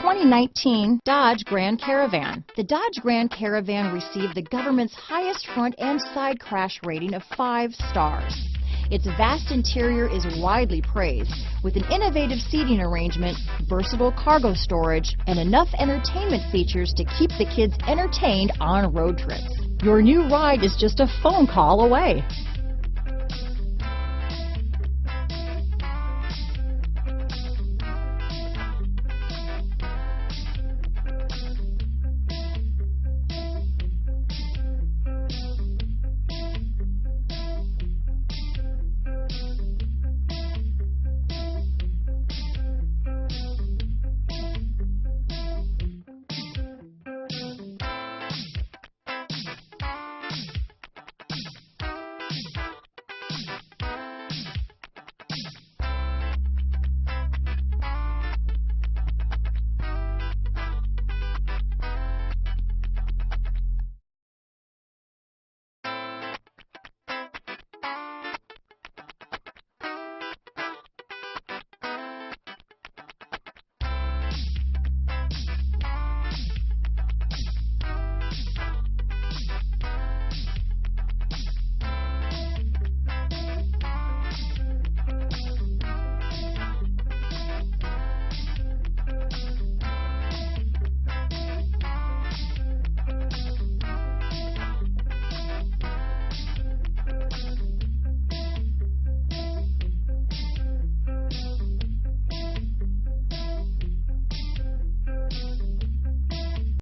2019 Dodge Grand Caravan. The Dodge Grand Caravan received the government's highest front and side crash rating of 5 stars. Its vast interior is widely praised, with an innovative seating arrangement, versatile cargo storage, and enough entertainment features to keep the kids entertained on road trips. Your new ride is just a phone call away.